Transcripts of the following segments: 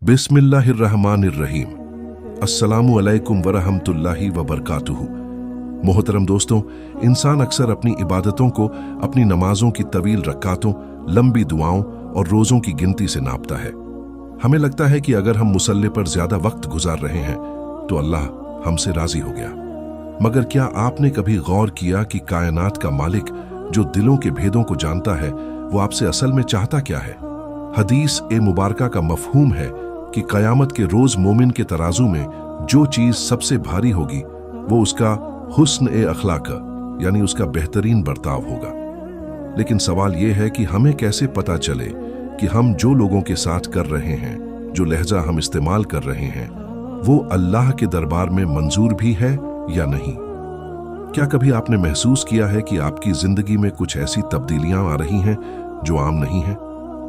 बिस्मिल्लाहिर्रहमानिर्रहीम। अस्सलामु अलैकुम वरहमतुल्लाहि वबरकातुहू। मोहतरम दोस्तों, इंसान अक्सर अपनी इबादतों को अपनी नमाजों की तवील रकातों, लंबी दुआओं और रोज़ों की गिनती से नापता है। हमें लगता है कि अगर हम मुसल्ले पर ज्यादा वक्त गुजार रहे हैं तो अल्लाह हमसे राजी हो गया। मगर क्या आपने कभी गौर किया कि कायनात का मालिक जो दिलों के भेदों को जानता है, वो आपसे असल में चाहता क्या है? हदीस ए मुबारका का मफहूम है कि कयामत के रोज मोमिन के तराजू में जो चीज सबसे भारी होगी वो उसका हुस्न ए अखलाक, यानी उसका बेहतरीन बर्ताव होगा। लेकिन सवाल यह है कि हमें कैसे पता चले कि हम जो लोगों के साथ कर रहे हैं, जो लहजा हम इस्तेमाल कर रहे हैं, वो अल्लाह के दरबार में मंजूर भी है या नहीं? क्या कभी आपने महसूस किया है कि आपकी जिंदगी में कुछ ऐसी तब्दीलियां आ रही हैं जो आम नहीं हैं?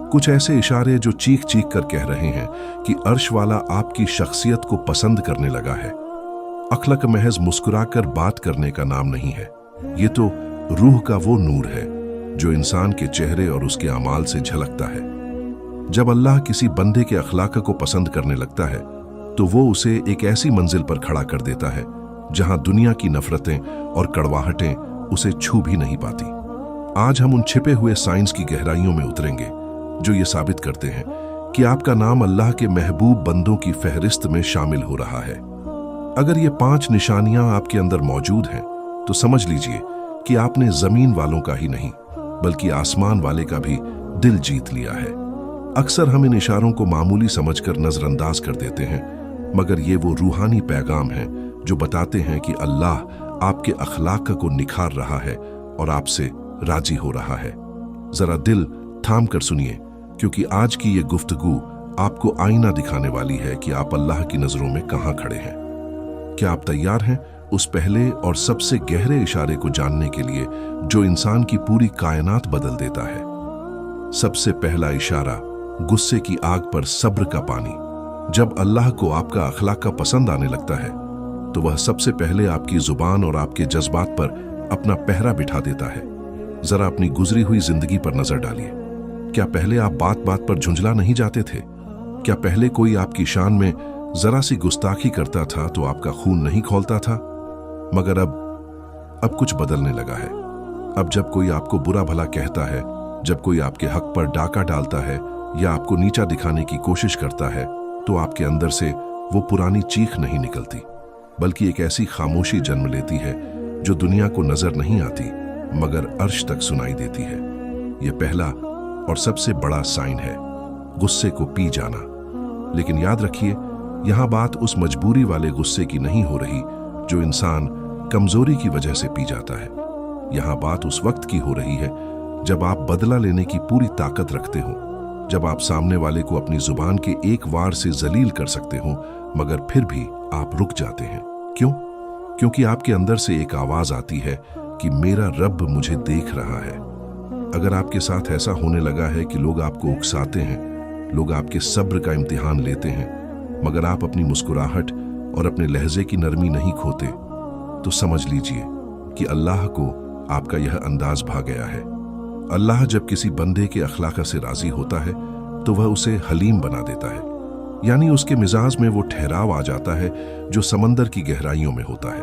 कुछ ऐसे इशारे जो चीख चीख कर कह रहे हैं कि अर्श वाला आपकी शख्सियत को पसंद करने लगा है। अखलक महज मुस्कुराकर बात करने का नाम नहीं है, ये तो रूह का वो नूर है जो इंसान के चेहरे और उसके अमाल से झलकता है। जब अल्लाह किसी बंदे के अखलाक को पसंद करने लगता है तो वो उसे एक ऐसी मंजिल पर खड़ा कर देता है जहां दुनिया की नफरतें और कड़वाहटें उसे छू भी नहीं पाती। आज हम उन छिपे हुए साइंस की गहराइयों में उतरेंगे जो ये साबित करते हैं कि आपका नाम अल्लाह के महबूब बंदों की फहरिस्त में शामिल हो रहा है। अगर ये 5 निशानियां आपके अंदर मौजूद हैं तो समझ लीजिए कि आपने जमीन वालों का ही नहीं बल्कि आसमान वाले का भी दिल जीत लिया है। अक्सर हम इन इशारों को मामूली समझकर नजरअंदाज कर देते हैं, मगर ये वो रूहानी पैगाम हैं जो बताते हैं कि अल्लाह आपके अखलाक को निखार रहा है और आपसे राजी हो रहा है। जरा दिल थाम कर सुनिए, क्योंकि आज की ये गुफ्तगू आपको आईना दिखाने वाली है कि आप अल्लाह की नजरों में कहां खड़े हैं। क्या आप तैयार हैं उस पहले और सबसे गहरे इशारे को जानने के लिए जो इंसान की पूरी कायनात बदल देता है? सबसे पहला इशारा, गुस्से की आग पर सब्र का पानी। जब अल्लाह को आपका अखलाक पसंद आने लगता है तो वह सबसे पहले आपकी जुबान और आपके जज्बात पर अपना पहरा बिठा देता है। जरा अपनी गुजरी हुई जिंदगी पर नजर डालिए। क्या पहले आप बात बात पर झुंझला नहीं जाते थे? क्या पहले कोई आपकी शान में जरा सी गुस्ताखी करता था तो आपका खून नहीं खौलता था? मगर अब कुछ बदलने लगा है। अब जब कोई आपको बुरा भला कहता है, जब कोई आपके हक पर डाका डालता है या आपको नीचा दिखाने की कोशिश करता है, तो आपके अंदर से वो पुरानी चीख नहीं निकलती, बल्कि एक ऐसी खामोशी जन्म लेती है जो दुनिया को नजर नहीं आती मगर अर्श तक सुनाई देती है। यह पहला और सबसे बड़ा साइन है, गुस्से को पी जाना। लेकिन याद रखिए, यहां बात उस मजबूरी वाले गुस्से की नहीं हो रही जो इंसान कमजोरी की वजह से पी जाता है। यहां बात उस वक्त की हो रही है जब आप बदला लेने की पूरी ताकत रखते हो, जब आप सामने वाले को अपनी जुबान के एक वार से जलील कर सकते हो मगर फिर भी आप रुक जाते हैं। क्यों? क्योंकि आपके अंदर से एक आवाज आती है कि मेरा रब मुझे देख रहा है। अगर आपके साथ ऐसा होने लगा है कि लोग आपको उकसाते हैं, लोग आपके सब्र का इम्तिहान लेते हैं, मगर आप अपनी मुस्कुराहट और अपने लहजे की नरमी नहीं खोते, तो समझ लीजिए कि अल्लाह को आपका यह अंदाज भा गया है। अल्लाह जब किसी बंदे के अखलाक से राजी होता है तो वह उसे हलीम बना देता है, यानी उसके मिजाज में वो ठहराव आ जाता है जो समंदर की गहराइयों में होता है।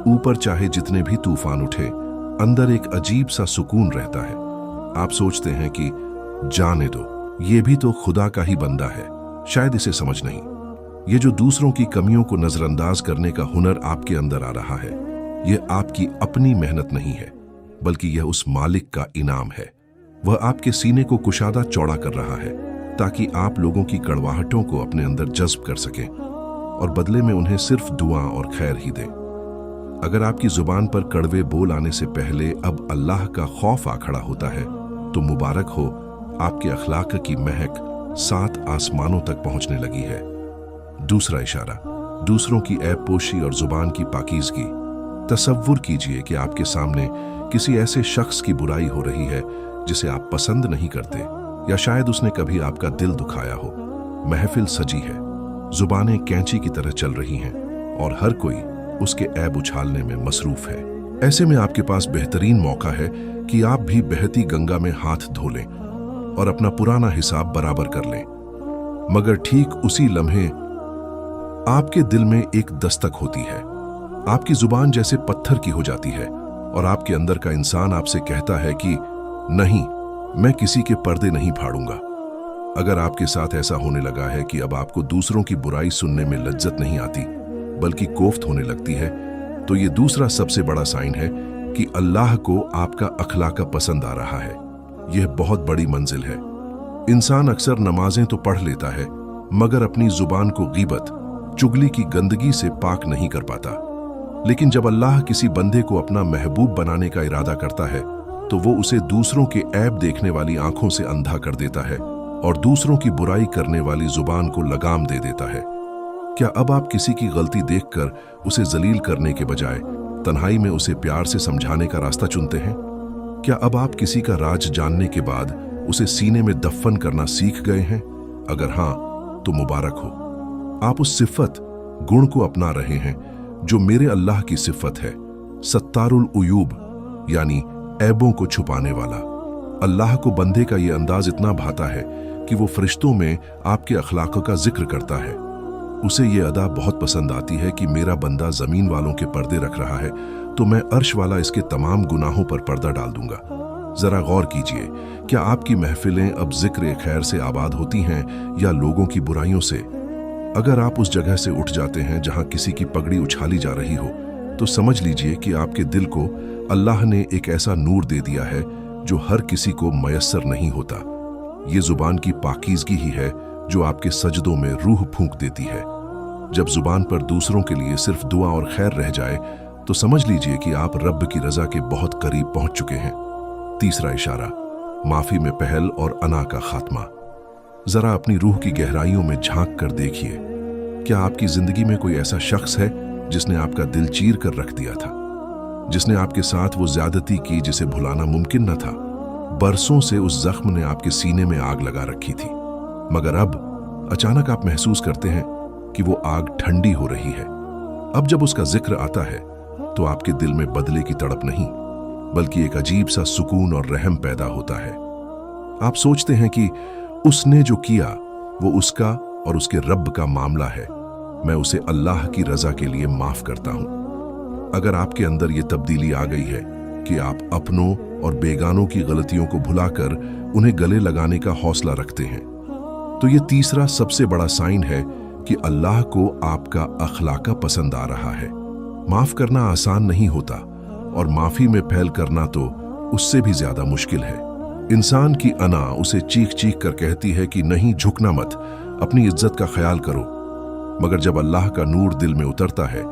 ऊपर चाहे जितने भी तूफान उठे, अंदर एक अजीब सा सुकून रहता है। आप सोचते हैं कि जाने दो, ये भी तो खुदा का ही बंदा है, शायद इसे समझ नहीं। ये जो दूसरों की कमियों को नजरअंदाज करने का हुनर आपके अंदर आ रहा है, यह आपकी अपनी मेहनत नहीं है, बल्कि यह उस मालिक का इनाम है। वह आपके सीने को कुशादा चौड़ा कर रहा है ताकि आप लोगों की कड़वाहटों को अपने अंदर जज्ब कर सकें और बदले में उन्हें सिर्फ दुआ और खैर ही दें। अगर आपकी जुबान पर कड़वे बोल आने से पहले अब अल्लाह का खौफ आ खड़ा होता है तो मुबारक हो, आपके अखलाक की महक 7 आसमानों तक पहुंचने लगी है। दूसरा इशारा, दूसरों की ऐब पोशी और जुबान की पाकीज़गी। तसव्वुर कीजिए कि आपके सामने किसी ऐसे शख्स की बुराई हो रही है जिसे आप पसंद नहीं करते, या शायद उसने कभी आपका दिल दुखाया हो। महफिल सजी है, जुबानें कैंची की तरह चल रही हैं और हर कोई उसके ऐब उछालने में मसरूफ है। ऐसे में आपके पास बेहतरीन मौका है कि आप भी बहती गंगा में हाथ धो लें और अपना पुराना हिसाब बराबर कर लें। मगर ठीक उसी लम्हे आपके दिल में एक दस्तक होती है। आपकी जुबान जैसे पत्थर की हो जाती है और आपके अंदर का इंसान आपसे कहता है कि नहीं, मैं किसी के पर्दे नहीं फाड़ूंगा। अगर आपके साथ ऐसा होने लगा है कि अब आपको दूसरों की बुराई सुनने में लज्जत नहीं आती बल्कि कोफ्त होने लगती है, तो ये दूसरा सबसे बड़ा साइन है कि अल्लाह को आपका अखलाक पसंद आ रहा है। यह बहुत बड़ी मंजिल है। इंसान अक्सर नमाजें तो पढ़ लेता है मगर अपनी जुबान को गीबत, चुगली की गंदगी से पाक नहीं कर पाता। लेकिन जब अल्लाह किसी बंदे को अपना महबूब बनाने का इरादा करता है तो वो उसे दूसरों के ऐब देखने वाली आंखों से अंधा कर देता है और दूसरों की बुराई करने वाली जुबान को लगाम दे देता है। क्या अब आप किसी की गलती देखकर उसे जलील करने के बजाय तन्हाई में उसे प्यार से समझाने का रास्ता चुनते हैं? क्या अब आप किसी का राज जानने के बाद उसे सीने में दफन करना सीख गए हैं? अगर हां, तो मुबारक हो। आप उस सिफत, गुण को अपना रहे हैं जो मेरे अल्लाह की सिफत है, सत्तारुल उयूब, यानी ऐबों को छुपाने वाला। अल्लाह को बंदे का ये अंदाज इतना भाता है कि वो फरिश्तों में आपके अखलाक का जिक्र करता है। उसे ये अदा बहुत पसंद आती है कि मेरा बंदा जमीन वालों के पर्दे रख रहा है तो मैं अर्श वाला इसके तमाम गुनाहों पर पर्दा डाल दूंगा। जरा गौर कीजिए, क्या आपकी महफिलें अब जिक्र खैर से आबाद होती हैं या लोगों की बुराइयों से? अगर आप उस जगह से उठ जाते हैं जहां किसी की पगड़ी उछाली जा रही हो तो समझ लीजिए कि आपके दिल को अल्लाह ने एक ऐसा नूर दे दिया है जो हर किसी को मयस्सर नहीं होता। ये जुबान की पाकीज़गी ही है जो आपके सजदों में रूह फूंक देती है। जब जुबान पर दूसरों के लिए सिर्फ दुआ और खैर रह जाए तो समझ लीजिए कि आप रब की रजा के बहुत करीब पहुंच चुके हैं। तीसरा इशारा, माफी में पहल और अना का खात्मा। जरा अपनी रूह की गहराइयों में झांक कर देखिए, क्या आपकी जिंदगी में कोई ऐसा शख्स है जिसने आपका दिल चीर कर रख दिया था, जिसने आपके साथ वो ज्यादती की जिसे भुलाना मुमकिन न था? बरसों से उस जख्म ने आपके सीने में आग लगा रखी थी, मगर अब अचानक आप महसूस करते हैं कि वो आग ठंडी हो रही है। अब जब उसका जिक्र आता है तो आपके दिल में बदले की तड़प नहीं बल्कि एक अजीब सा सुकून और रहम पैदा होता है। आप सोचते हैं कि उसने जो किया वो उसका और उसके रब का मामला है, मैं उसे अल्लाह की रजा के लिए माफ करता हूं। अगर आपके अंदर ये तब्दीली आ गई है कि आप अपनों और बेगानों की गलतियों को भुलाकर उन्हें गले लगाने का हौसला रखते हैं, तो ये तीसरा सबसे बड़ा साइन है कि अल्लाह को आपका अखलाका पसंद आ रहा है। माफ करना आसान नहीं होता और माफी में पहल करना तो उससे भी ज्यादा मुश्किल है। इंसान की अना उसे चीख चीख कर कहती है कि नहीं, झुकना मत, अपनी इज्जत का ख्याल करो। मगर जब अल्लाह का नूर दिल में उतरता है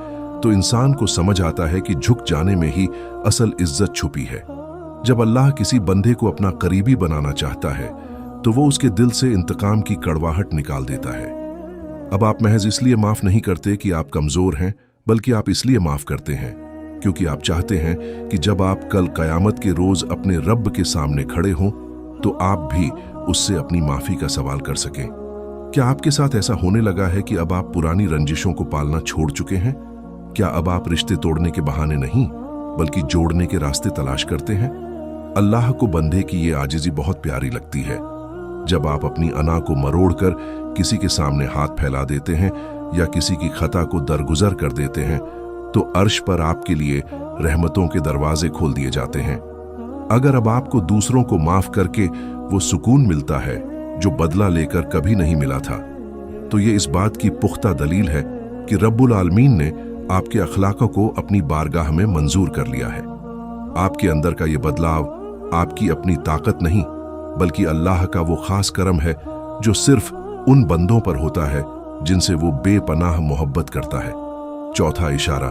तो इंसान को समझ आता है कि झुक जाने में ही असल इज्जत छुपी है। जब अल्लाह किसी बंदे को अपना करीबी बनाना चाहता है तो वो उसके दिल से इंतकाम की कड़वाहट निकाल देता है। अब आप महज इसलिए माफ नहीं करते कि आप कमजोर हैं, बल्कि आप इसलिए माफ करते हैं क्योंकि आप चाहते हैं कि जब आप कल कयामत के रोज अपने रब के सामने खड़े हों तो आप भी उससे अपनी माफी का सवाल कर सकें। क्या आपके साथ ऐसा होने लगा है कि अब आप पुरानी रंजिशों को पालना छोड़ चुके हैं? क्या अब आप रिश्ते तोड़ने के बहाने नहीं बल्कि जोड़ने के रास्ते तलाश करते हैं? अल्लाह को बंदे की ये आजिज़ी बहुत प्यारी लगती है। जब आप अपनी अना को मरोड़कर किसी के सामने हाथ फैला देते हैं या किसी की खता को दरगुजर कर देते हैं तो अर्श पर आपके लिए रहमतों के दरवाजे खोल दिए जाते हैं। अगर अब आपको दूसरों को माफ करके वो सुकून मिलता है जो बदला लेकर कभी नहीं मिला था, तो ये इस बात की पुख्ता दलील है कि रब्बुल आलमीन ने आपके अखलाकों को अपनी बारगाह में मंजूर कर लिया है। आपके अंदर का ये बदलाव आपकी अपनी ताकत नहीं बल्कि अल्लाह का वो खास करम है जो सिर्फ उन बंदों पर होता है जिनसे वो बेपनाह मोहब्बत करता है। चौथा इशारा,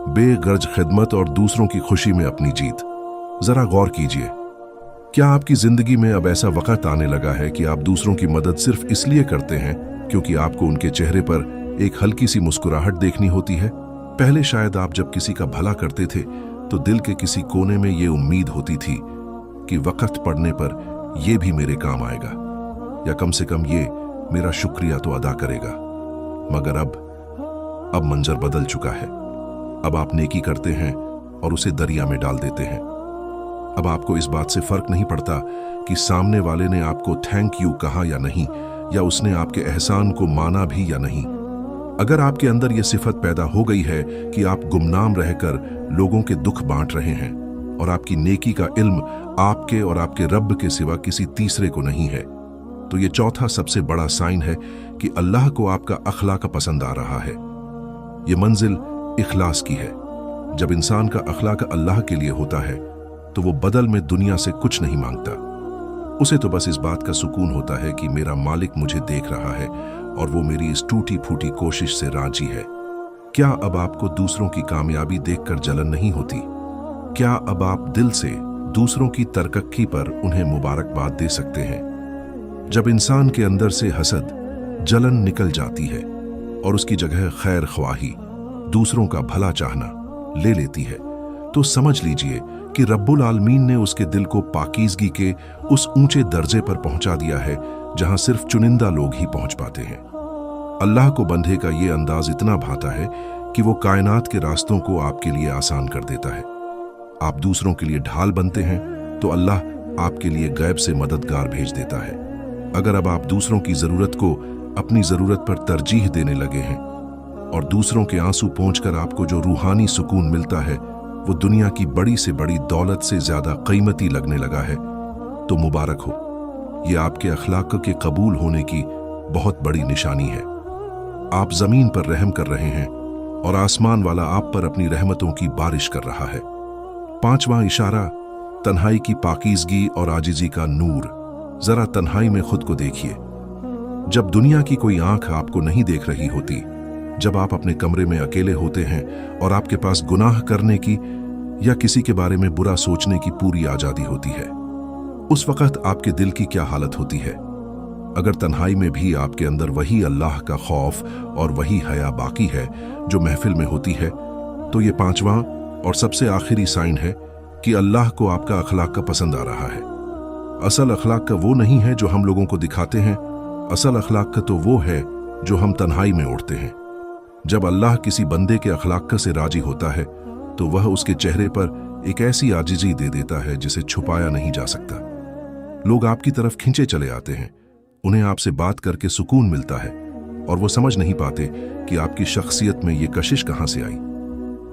बेगर्ज खिदमत और दूसरों की खुशी में अपनी जीत। जरा गौर कीजिए, क्या आपकी जिंदगी में अब ऐसा वक्त आने लगा है कि आप दूसरों की मदद सिर्फ इसलिए करते हैं क्योंकि आपको उनके चेहरे पर एक हल्की सी मुस्कुराहट देखनी होती है? पहले शायद आप जब किसी का भला करते थे तो दिल के किसी कोने में ये उम्मीद होती थी कि वक्त पड़ने पर यह भी मेरे काम आएगा या कम से कम ये मेरा शुक्रिया तो अदा करेगा। मगर अब मंजर बदल चुका है। अब आप नेकी करते हैं और उसे दरिया में डाल देते हैं। अब आपको इस बात से फर्क नहीं पड़ता कि सामने वाले ने आपको थैंक यू कहा या नहीं, या उसने आपके एहसान को माना भी या नहीं। अगर आपके अंदर ये सिफत पैदा हो गई है कि आप गुमनाम रहकर लोगों के दुख बांट रहे हैं और आपकी नेकी का इल्म आपके और आपके रब के सिवा किसी तीसरे को नहीं है, तो ये चौथा सबसे बड़ा साइन है कि अल्लाह को आपका अखलाक पसंद आ रहा है। ये मंजिल इखलास की है। जब इंसान का अखलाक अल्लाह के लिए होता है तो वो बदल में दुनिया से कुछ नहीं मांगता। उसे तो बस इस बात का सुकून होता है कि मेरा मालिक मुझे देख रहा है और वो मेरी इस टूटी फूटी कोशिश से राजी है। क्या अब आपको दूसरों की कामयाबी देखकर जलन नहीं होती? क्या अब आप दिल से दूसरों की तरक्की पर उन्हें मुबारकबाद दे सकते हैं? जब इंसान के अंदर से हसद, जलन निकल जाती है और उसकी जगह खैर ख्वाही, दूसरों का भला चाहना ले लेती है, तो समझ लीजिए कि रब्बुल आलमीन ने उसके दिल को पाकीज़गी के उस ऊंचे दर्जे पर पहुंचा दिया है जहां सिर्फ चुनिंदा लोग ही पहुंच पाते हैं। अल्लाह को बंदे का ये अंदाज इतना भाता है कि वो कायनात के रास्तों को आपके लिए आसान कर देता है। आप दूसरों के लिए ढाल बनते हैं तो अल्लाह आपके लिए गैब से मददगार भेज देता है। अगर अब आप दूसरों की ज़रूरत को अपनी ज़रूरत पर तरजीह देने लगे हैं और दूसरों के आंसू पोंछकर आपको जो रूहानी सुकून मिलता है वो दुनिया की बड़ी से बड़ी दौलत से ज़्यादा कीमती लगने लगा है, तो मुबारक हो। ये आपके अखलाक के कबूल होने की बहुत बड़ी निशानी है। आप ज़मीन पर रहम कर रहे हैं और आसमान वाला आप पर अपनी रहमतों की बारिश कर रहा है। पांचवां इशारा, तन्हाई की पाकीज़गी और आजिज़ी का नूर। ज़रा तन्हाई में खुद को देखिए। जब दुनिया की कोई आंख आपको नहीं देख रही होती, जब आप अपने कमरे में अकेले होते हैं और आपके पास गुनाह करने की या किसी के बारे में बुरा सोचने की पूरी आज़ादी होती है, उस वक़्त आपके दिल की क्या हालत होती है? अगर तन्हाई में भी आपके अंदर वही अल्लाह का खौफ और वही हया बाकी है जो महफिल में होती है, तो ये पांचवां और सबसे आखिरी साइन है कि अल्लाह को आपका अखलाक का पसंद आ रहा है। असल अखलाक का वो नहीं है जो हम लोगों को दिखाते हैं, असल अखलाक का तो वो है जो हम तन्हाई में ओढ़ते हैं। जब अल्लाह किसी बंदे के अखलाक से राजी होता है तो वह उसके चेहरे पर एक ऐसी आजिज़ी दे देता है जिसे छुपाया नहीं जा सकता। लोग आपकी तरफ खिंचे चले आते हैं, उन्हें आपसे बात करके सुकून मिलता है और वो समझ नहीं पाते कि आपकी शख्सियत में ये कशिश कहाँ से आई।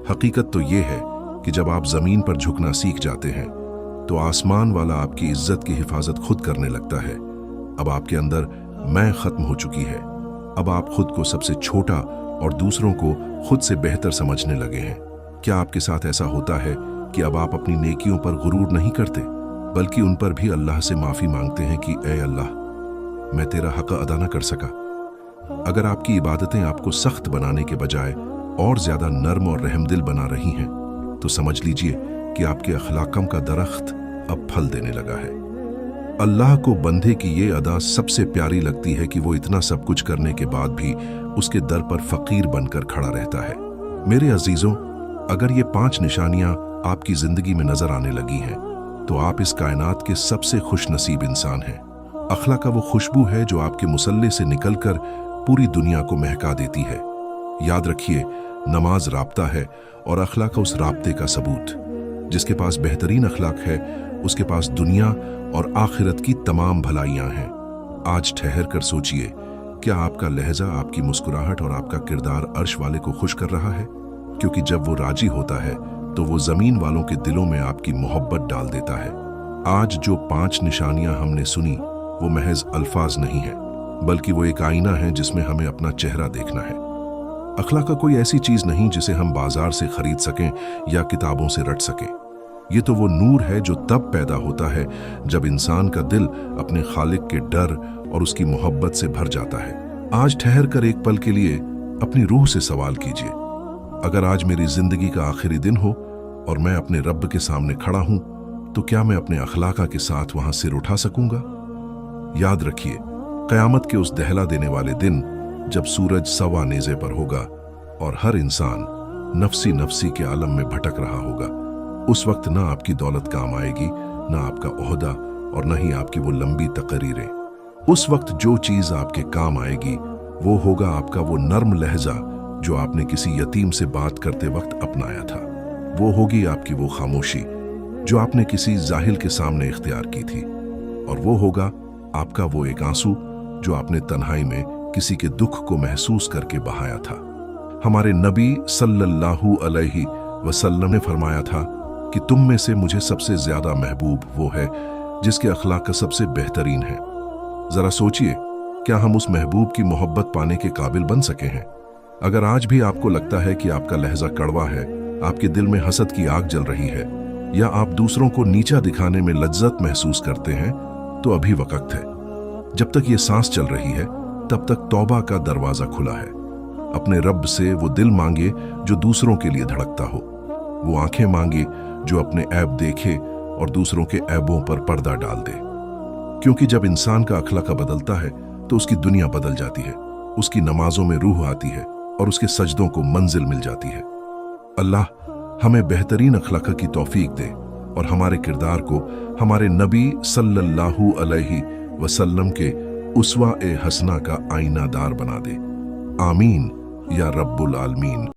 हकीकत तो ये है कि जब आप ज़मीन पर झुकना सीख जाते हैं तो आसमान वाला आपकी इज्जत की हिफाजत खुद करने लगता है। अब आपके अंदर मैं खत्म हो चुकी है। अब आप खुद को सबसे छोटा और दूसरों को खुद से बेहतर समझने लगे हैं। क्या आपके साथ ऐसा होता है कि अब आप अपनी नेकियों पर गुरूर नहीं करते, बल्कि उन पर भी अल्लाह से माफ़ी मांगते हैं कि ए अल्लाह, मैं तेरा हक़ अदा न कर सका। अगर आपकी इबादतें आपको सख्त बनाने के बजाय और ज़्यादा नर्म और रहमदिल बना रही हैं, तो समझ लीजिए कि आपके अखलाकम का दरख्त अब फल देने लगा है। अल्लाह को बंदे की ये अदा सबसे प्यारी लगती है कि वो इतना सब कुछ करने के बाद भी उसके दर पर फ़कीर बनकर खड़ा रहता है। मेरे अजीज़ों, अगर ये 5 निशानियां आपकी ज़िंदगी में नज़र आने लगी हैं तो आप इस कायनात के सबसे खुश नसीब इंसान हैं। अखलाक का वो खुशबू है जो आपके मुसल्ले से निकलकर पूरी दुनिया को महका देती है। याद रखिए, नमाज राब्ता है और अखलाक उस राब्ते का सबूत। जिसके पास बेहतरीन अखलाक है उसके पास दुनिया और आखिरत की तमाम भलाइयां हैं। आज ठहर कर सोचिए, क्या आपका लहजा, आपकी मुस्कुराहट और आपका किरदार अर्श वाले को खुश कर रहा है? क्योंकि जब वो राजी होता है तो वो ज़मीन वालों के दिलों में आपकी मोहब्बत डाल देता है। आज जो 5 निशानियां हमने सुनी वो महज अल्फाज नहीं है, बल्कि वो एक आईना है जिसमें हमें अपना चेहरा देखना है। अखलाक का कोई ऐसी चीज़ नहीं जिसे हम बाजार से खरीद सकें या किताबों से रट सकें। ये तो वो नूर है जो तब पैदा होता है जब इंसान का दिल अपने खालिक के डर और उसकी मोहब्बत से भर जाता है। आज ठहर कर एक पल के लिए अपनी रूह से सवाल कीजिए, अगर आज मेरी जिंदगी का आखिरी दिन हो और मैं अपने रब के सामने खड़ा हूं, तो क्या मैं अपने अखलाका के साथ वहां सिर उठा सकूंगा? याद रखिए, क़यामत के उस दहला देने वाले दिन जब सूरज सवा नेज़े पर होगा और हर इंसान नफसी नफसी के आलम में भटक रहा होगा, उस वक्त ना आपकी दौलत काम आएगी, ना आपका ओहदा और न ही आपकी वो लंबी तकरीरें। उस वक्त जो चीज़ आपके काम आएगी वो होगा आपका वो नर्म लहजा जो आपने किसी यतीम से बात करते वक्त अपनाया था। वो होगी आपकी वो खामोशी जो आपने किसी जाहिल के सामने इख्तियार की थी। और वो होगा आपका वो एक आंसू जो आपने तन्हाई में किसी के दुख को महसूस करके बहाया था। हमारे नबी सल्लल्लाहु अलैहि वसल्लम ने फरमाया था कि तुम में से मुझे सबसे ज्यादा महबूब वो है जिसके अखलाक का सबसे बेहतरीन है। जरा सोचिए, क्या हम उस महबूब की मोहब्बत पाने के काबिल बन सके हैं? अगर आज भी आपको लगता है कि आपका लहजा कड़वा है, आपके दिल में हसद की आग जल रही है, या आप दूसरों को नीचा दिखाने में लज्जत महसूस करते हैं, तो अभी वक्त है। जब तक ये सांस चल रही है तब तक तौबा का दरवाजा खुला है। अपने रब से वो दिल मांगे जो दूसरों के लिए धड़कता हो, वो आंखें मांगे जो अपने ऐब देखे और दूसरों के ऐबों पर पर्दा डाल दे। क्योंकि जब इंसान का अखलाक बदलता है तो उसकी दुनिया बदल जाती है, उसकी नमाजों में रूह आती है और उसके सजदों को मंजिल मिल जाती है। अल्लाह हमें बेहतरीन अखलाक की तौफीक दे और हमारे किरदार को हमारे नबी सल्लल्लाहु अलैहि वसल्लम के उसवा ए हसना का आईनादार बना दे। आमीन या रब्बुल आलमीन।